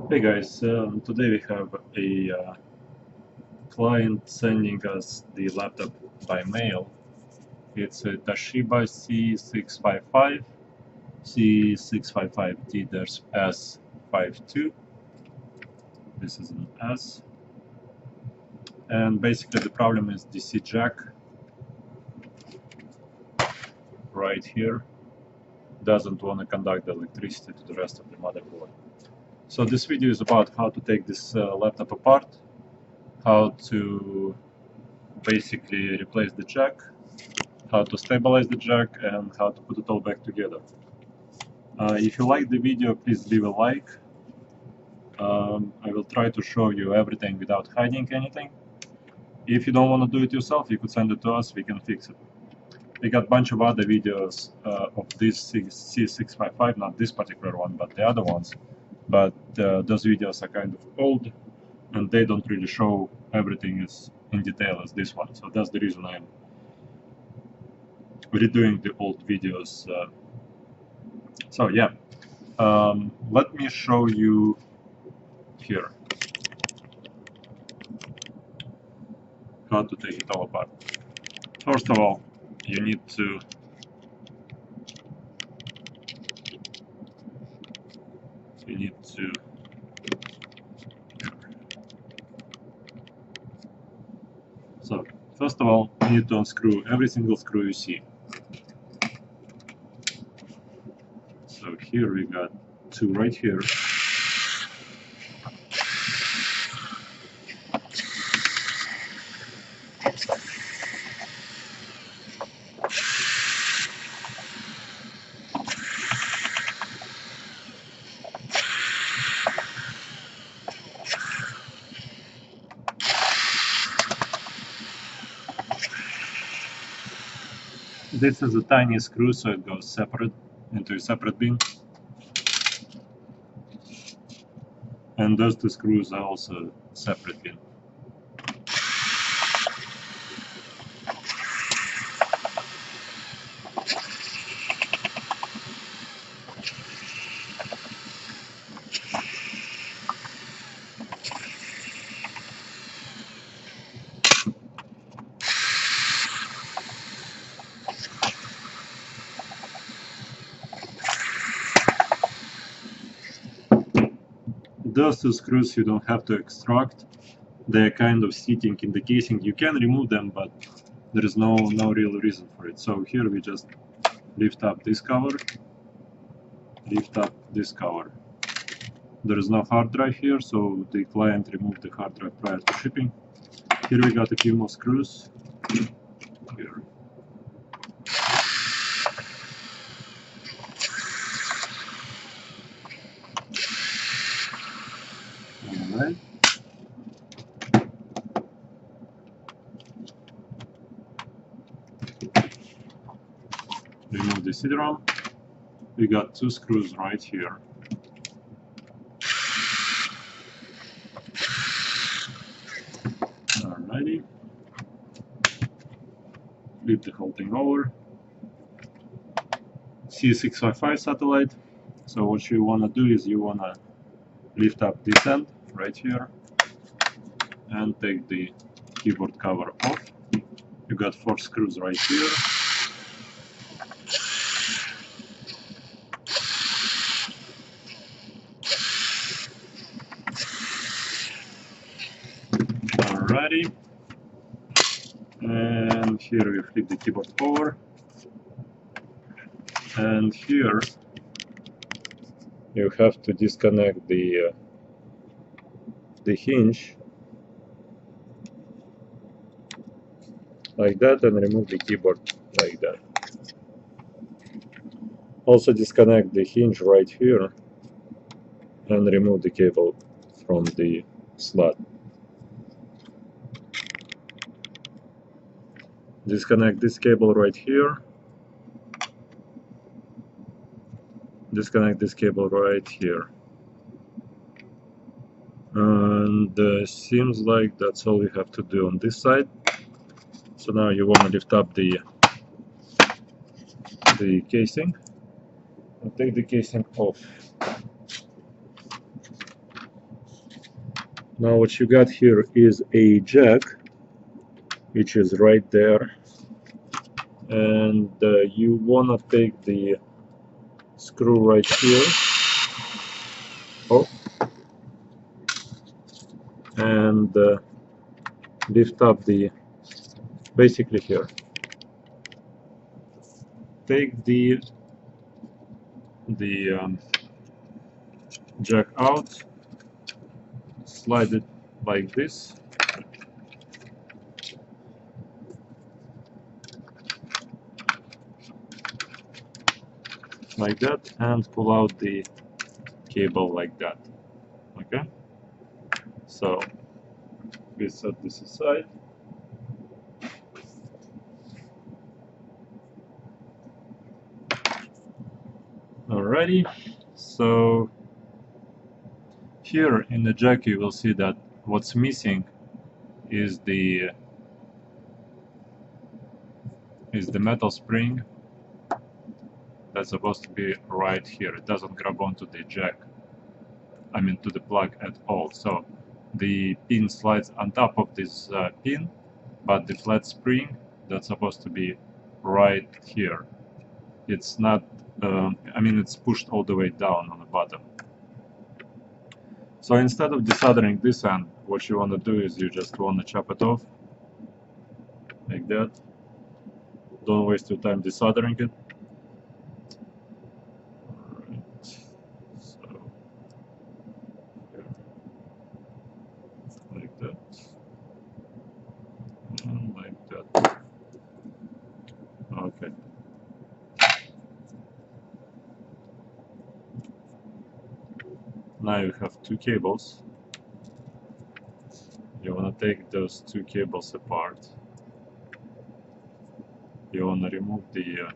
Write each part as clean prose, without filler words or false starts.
Hey guys, today we have a client sending us the laptop by mail. It's a Toshiba c655, c655d, there's S52, this is an S, and basically the problem is the C jack right here doesn't want to conduct the electricity to the rest of the motherboard. So this video is about how to take this laptop apart, how to basically replace the jack, how to stabilize the jack, and how to put it all back together. If you like the video, please leave a like. I will try to show you everything without hiding anything. If you don't want to do it yourself, you could send it to us, we can fix it. We got a bunch of other videos of this c655, not this particular one, but the other ones. But those videos are kind of old, and they don't really show everything as in detail as this one. So that's the reason I'm redoing the old videos. So yeah, let me show you here how to take it all apart. First of all, you need to so first of all, you need to unscrew every single screw you see. So here we got two right here. This is a tiny screw, so it goes separate into a separate bin. And those two screws are also separate bin. Those two screws you don't have to extract. They're kind of sitting in the casing. You can remove them, but there is no real reason for it. So here we just lift up this cover, lift up this cover. There is no hard drive here, so the client removed the hard drive prior to shipping. Here we got a few more screws. Here. Alright. Remove the CD-ROM. We got two screws right here. Alrighty. Flip the whole thing over. C655 satellite. So what you want to do is you want to lift up this end right here and take the keyboard cover off. You got 4 screws right here. Alrighty. And here we flip the keyboard over. And here you have to disconnect the hinge like that and remove the keyboard like that. Also disconnect the hinge right here and remove the cable from the slot. Disconnect this cable right here. Disconnect this cable right here. And seems like that's all you have to do on this side. So now you want to lift up the casing and take the casing off. Now what you got here is a jack, which is right there, and you wanna take the screw right here, oh, and lift up the, basically here. Take the jack out, slide it like this, like that, and pull out the cable like that. Okay, so we set this aside. Alrighty, so here in the jack you will see that what's missing is the metal spring that's supposed to be right here. It doesn't grab onto the jack, I mean to the plug at all. So the pin slides on top of this pin, but the flat spring that's supposed to be right here, it's not, I mean it's pushed all the way down on the bottom. So instead of desoldering this end, what you want to do is you just want to chop it off like that. Don't waste your time desoldering it. Alright, so here, like that, and like that. Okay. Now you have two cables. You want to take those two cables apart. You want to remove the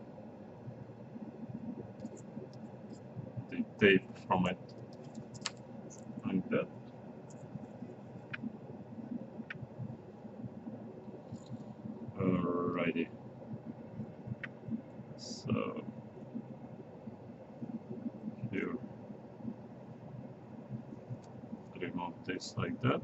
tape from it, like that. Alrighty. So here, remove this like that.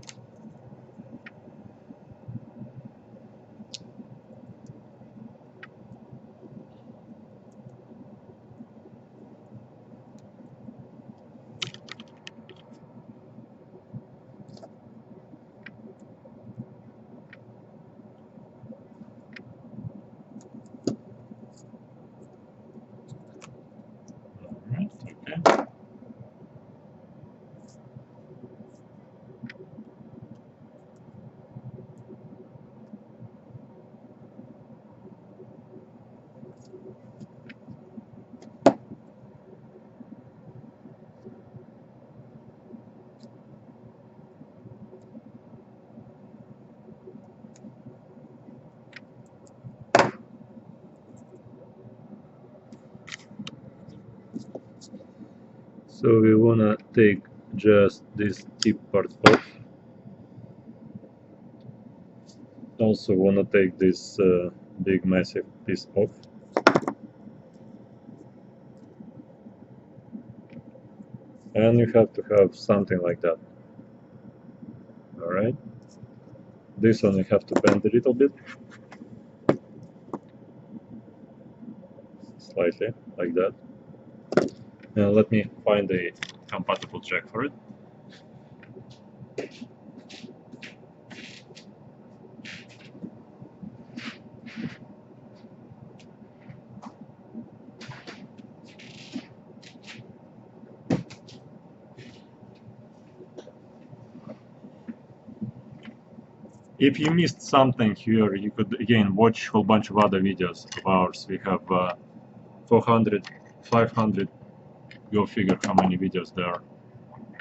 Alright, okay. So we wanna take just this tip part off. Also wanna take this big massive piece off. And you have to have something like that. Alright. This one you have to bend a little bit. Slightly, like that. And let me find a compatible jack for it. If you missed something here, you could again watch a whole bunch of other videos of ours. We have 400, 500, go figure how many videos there are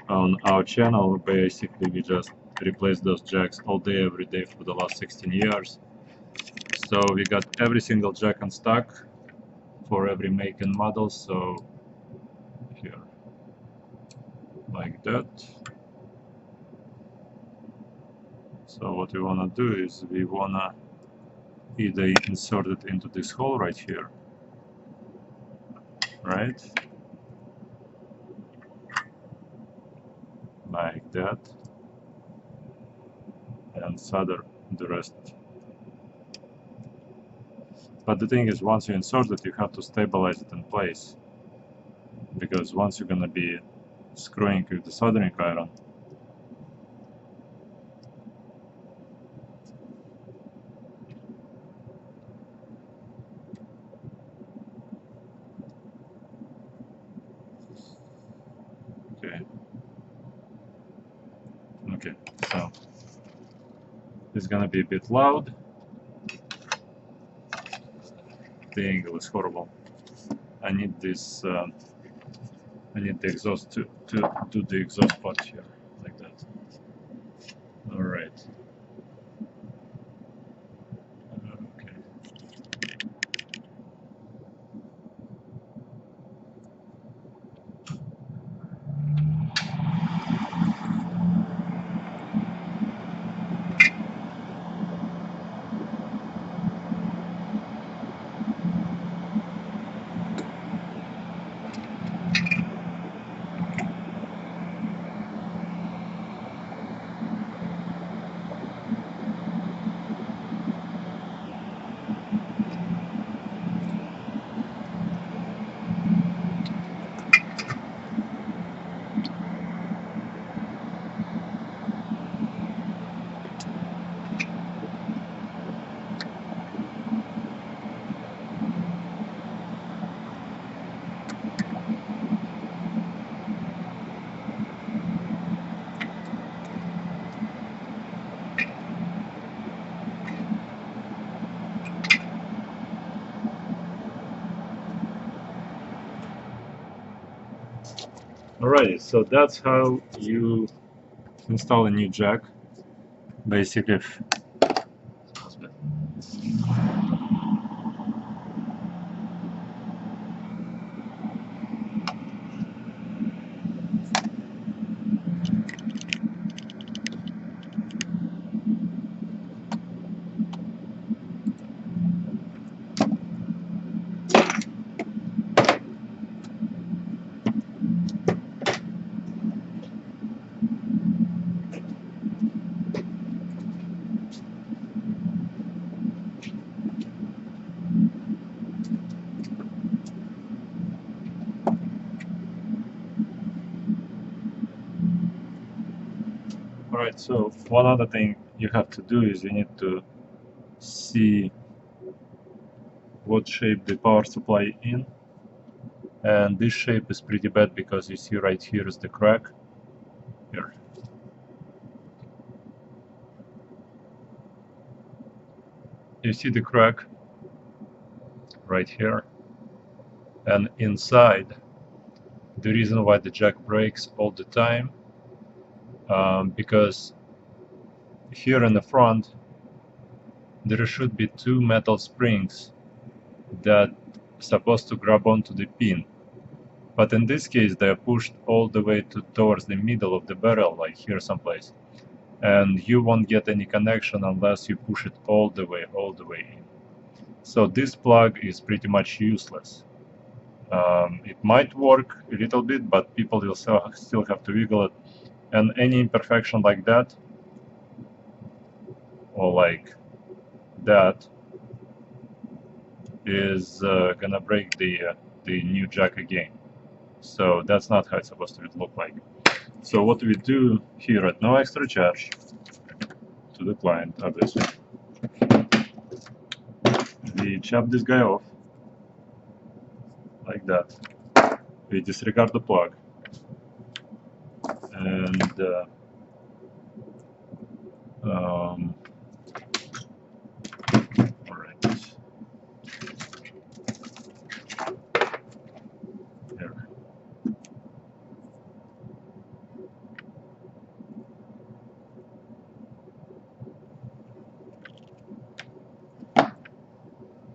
on our channel. Basically, we just replace those jacks all day, every day for the last 16 years. So we got every single jack on stock for every make and model. So here, like that. So what we want to do is we want to either insert it into this hole right here, right? Like that. and solder the rest. But the thing is, once you insert it, you have to stabilize it in place, because once you're gonna be screwing with the soldering iron, okay, so it's gonna be a bit loud. The angle is horrible. I need this. I need the exhaust to do the exhaust part here, like that. All right. Okay. Alrighty, so that's how you install a new jack. Basically, alright, so one other thing you have to do is you need to see what shape the power supply in. And this shape is pretty bad because you see right here is the crack. Here. You see the crack right here. And inside, the reason why the jack breaks all the time, because here in the front, there should be two metal springs that are supposed to grab onto the pin. But in this case, they are pushed all the way towards the middle of the barrel, like here someplace. And you won't get any connection unless you push it all the way in. So this plug is pretty much useless. It might work a little bit, but people will still have to wiggle it. And any imperfection like that, or like that, is gonna break the new jack again. So that's not how it's supposed to look like. So what we do here at no extra charge to the client, obviously, we chop this guy off like that. We disregard the plug, and all right, here.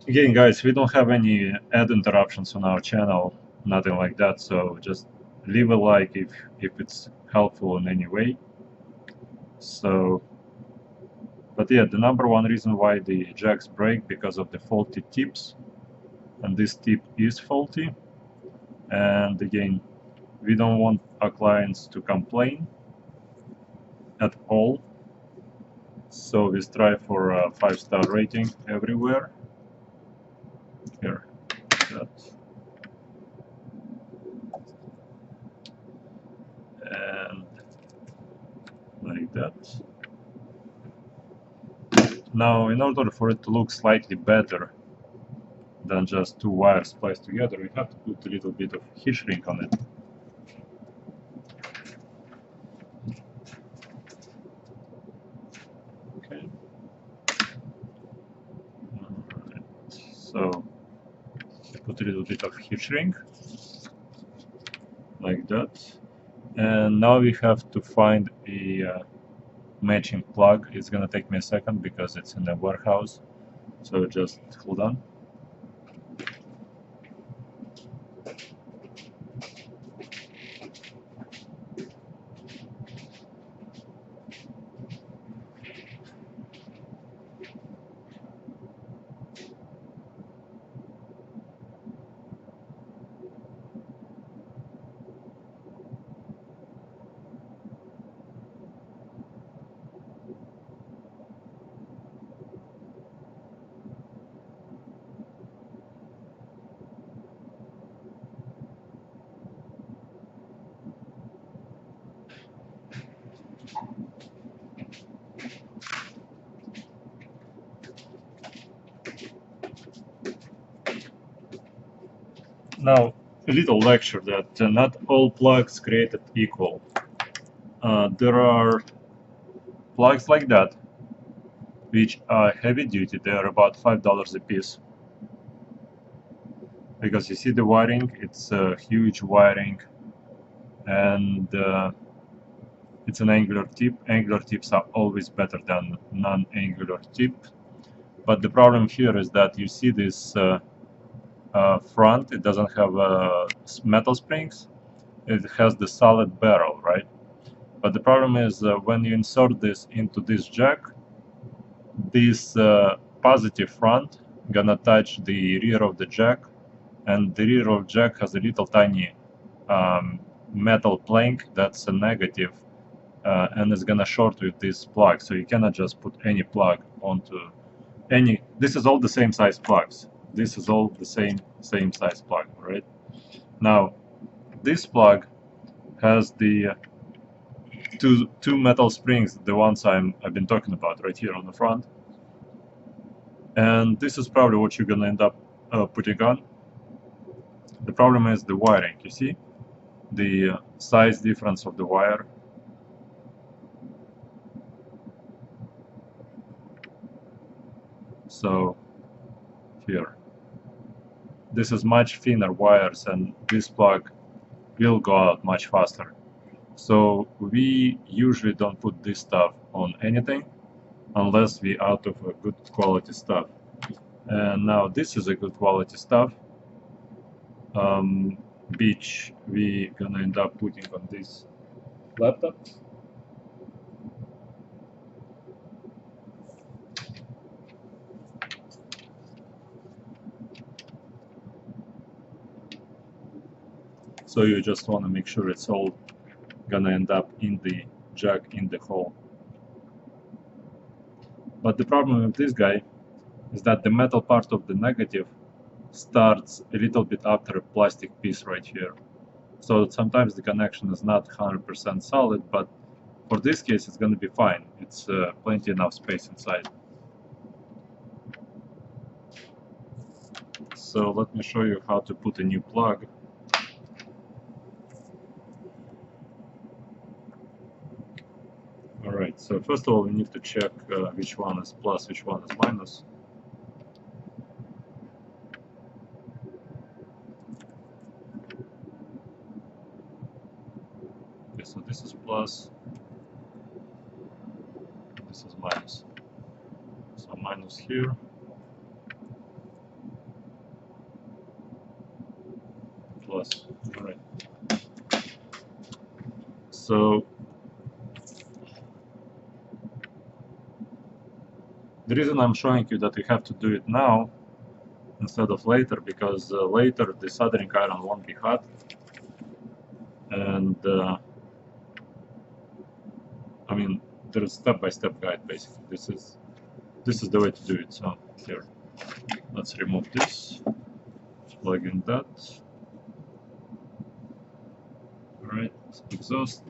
Again, guys, we don't have any ad interruptions on our channel, nothing like that, so just leave a like if it's helpful in any way. So, but yeah, the number one reason why the jacks break because of the faulty tips, and this tip is faulty. And again, we don't want our clients to complain at all. So we strive for a 5-star rating everywhere. Here, that. And like that. Now, in order for it to look slightly better than just two wires spliced together, we have to put a little bit of heat shrink on it. Okay. Alright. So put a little bit of heat shrink like that, and now we have to find a matching plug. It's gonna take me a second because it's in the warehouse, so just hold on. Now, a little lecture that not all plugs created equal. There are plugs like that, which are heavy duty. They are about $5 a piece. Because you see the wiring, it's a huge wiring, and it's an angular tip. Angular tips are always better than non-angular tip. But the problem here is that you see this front, it doesn't have metal springs. It has the solid barrel, right? But the problem is when you insert this into this jack, this positive front gonna touch the rear of the jack, and the rear of jack has a little tiny metal plank that's a negative, and it's gonna short with this plug. So you cannot just put any plug onto any. This is all the same size plugs. This is all the same size plug, right? Now, this plug has the two metal springs, the ones I've been talking about right here on the front, and this is probably what you're gonna end up putting on. The problem is the wiring. You see the size difference of the wire. So here, this is much thinner wires, and this plug will go out much faster. So we usually don't put this stuff on anything unless we out of a good quality stuff. And now this is a good quality stuff, which we gonna end up putting on this laptop. So you just want to make sure it's all gonna end up in the jack in the hole. But the problem with this guy is that the metal part of the negative starts a little bit after a plastic piece right here. So sometimes the connection is not 100% solid, but for this case it's going to be fine. It's plenty enough space inside. So let me show you how to put a new plug. Alright, so first of all we need to check which one is plus, which one is minus. Okay, so this is plus, this is minus. So minus here. Plus, alright. So the reason I'm showing you that we have to do it now instead of later, because later the soldering iron won't be hot, and I mean there is step-by-step guide basically. This is the way to do it. So here, let's remove this, plug in that. Alright, exhaust.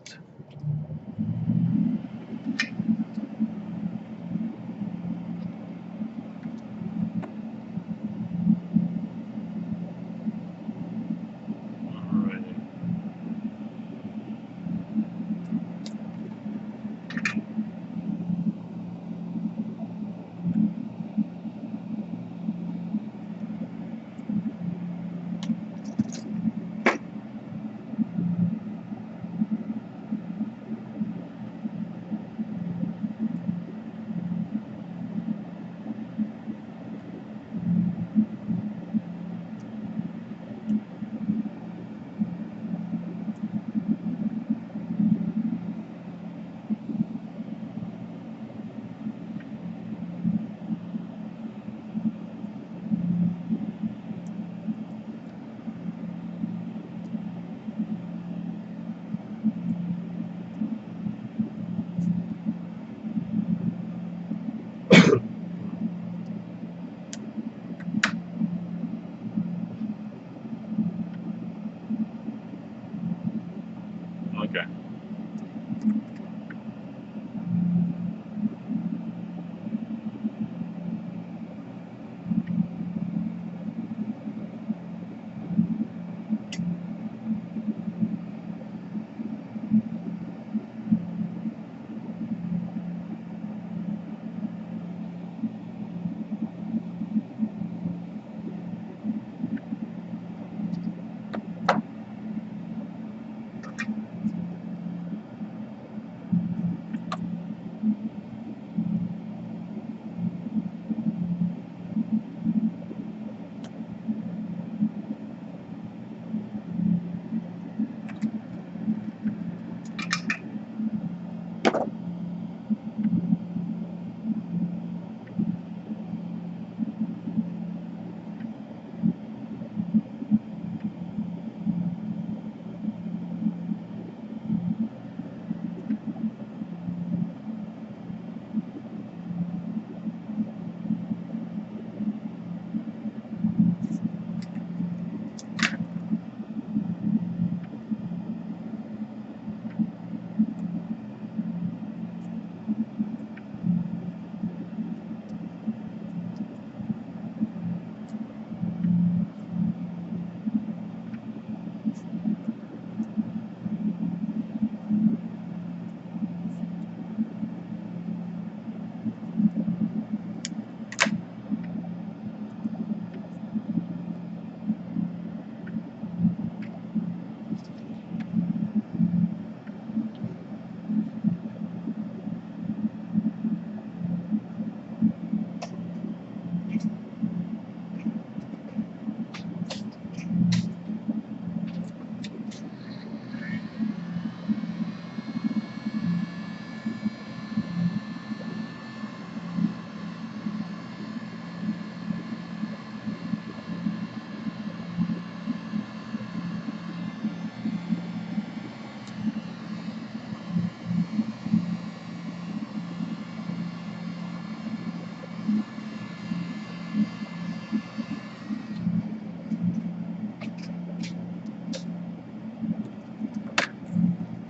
Okay.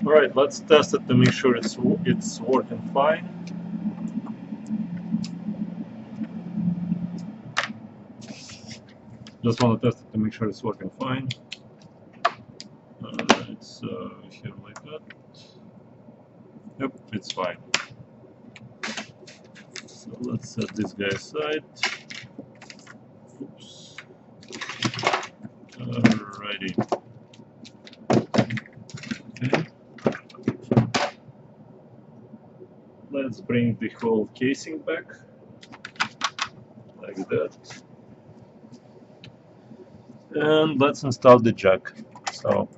All right, let's test it to make sure it's working fine. Just want to test it to make sure it's working fine. Alright, so here like that. Yep, it's fine. So let's set this guy aside. Oops. Alrighty. Okay. Let's bring the whole casing back, like that. And let's install the jack. So,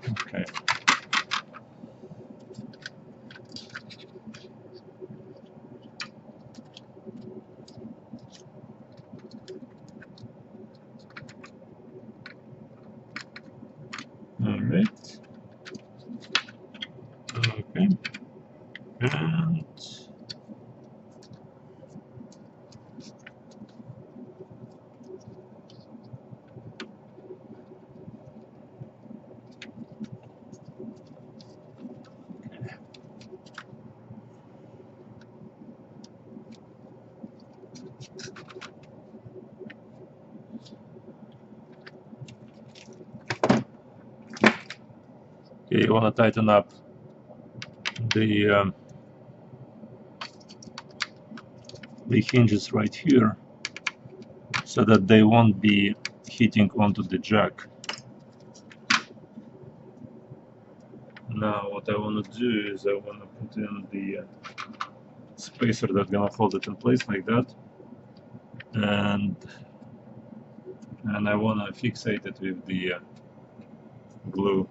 okay. All right. Okay, and okay, you want to tighten up the hinges right here so that they won't be hitting onto the jack. Now what I want to do is I want to put in the spacer that's gonna hold it in place like that, and I want to fixate it with the glue.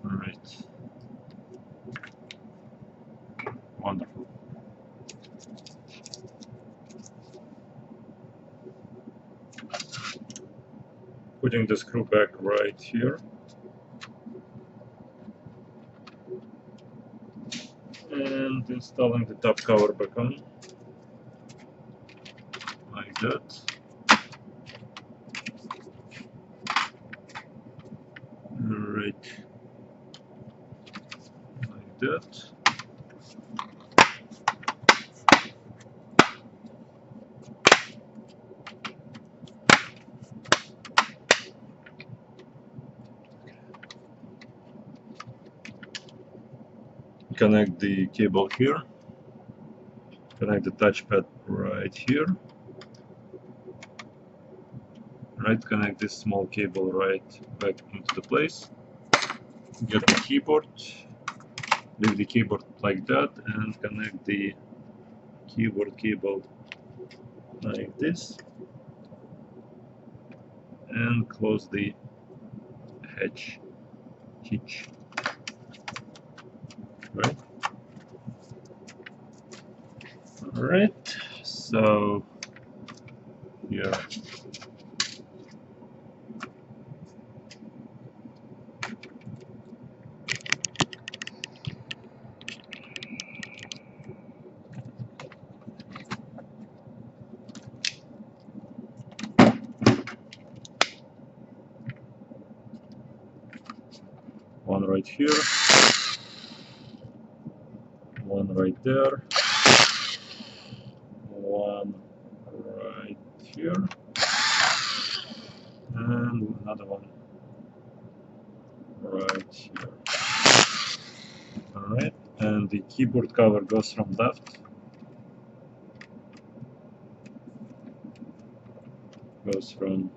All right, wonderful. Putting the screw back right here, and installing the top cover back on, like that. Right, like that. Connect the cable here. Connect the touchpad right here. Right, connect this small cable right back into the place. Get the keyboard. Leave the keyboard like that, and connect the keyboard cable like this, and close the hitch. Right. All right. So here. One right here, one right there, one right here, and another one right here. Alright, and the keyboard cover goes from left, goes from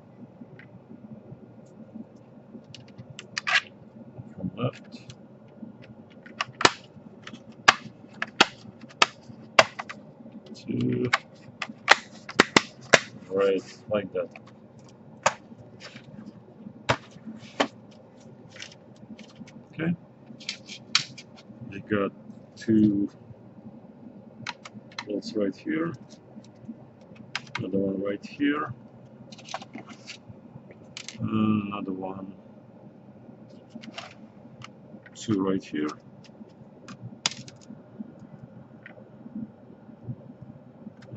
left to right, like that. Okay, you got two bolts right here, another one right here, and another one, two right here,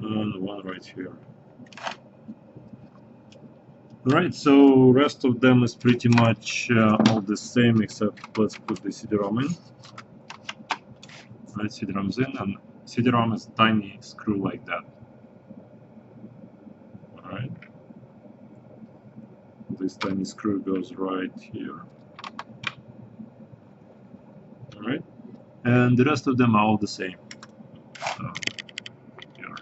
and one right here. Right, so rest of them is pretty much all the same, except let's put the CD-ROM in. Right, CD-ROM's in, and CD-ROM is a tiny screw like that. Alright, this tiny screw goes right here. Alright, and the rest of them are all the same. So, here.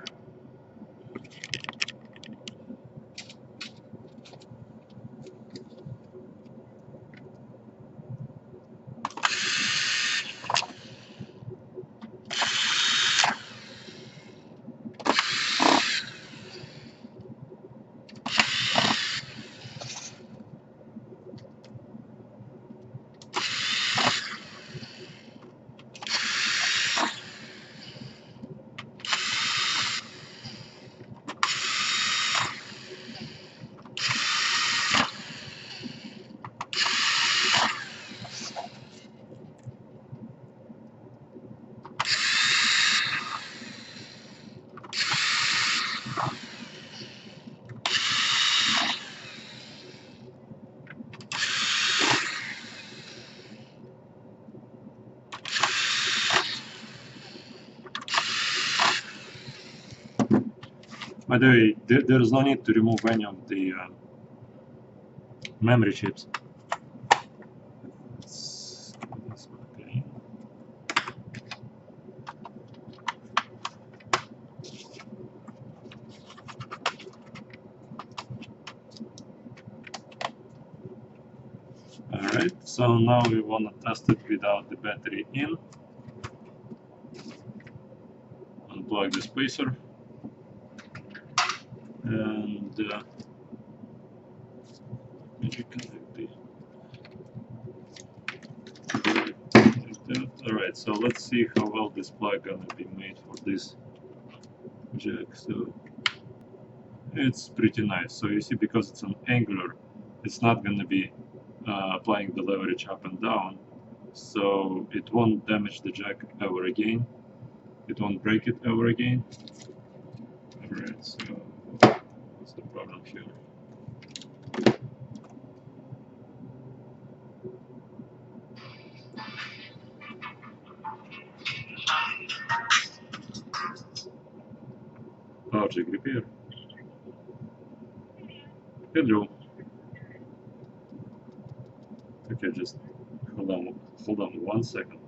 By the way, there is no need to remove any of the memory chips. Okay. Alright, so now we want to test it without the battery in. Unplug the spacer and reconnect the. Alright, so let's see how well this plug gonna be made for this jack. So it's pretty nice. So you see, because it's an angular, it's not gonna be applying the leverage up and down, so it won't damage the jack ever again. It won't break it ever again. Alright, so what's the problem here? Object repair. Hello. Okay, just hold on 1 second.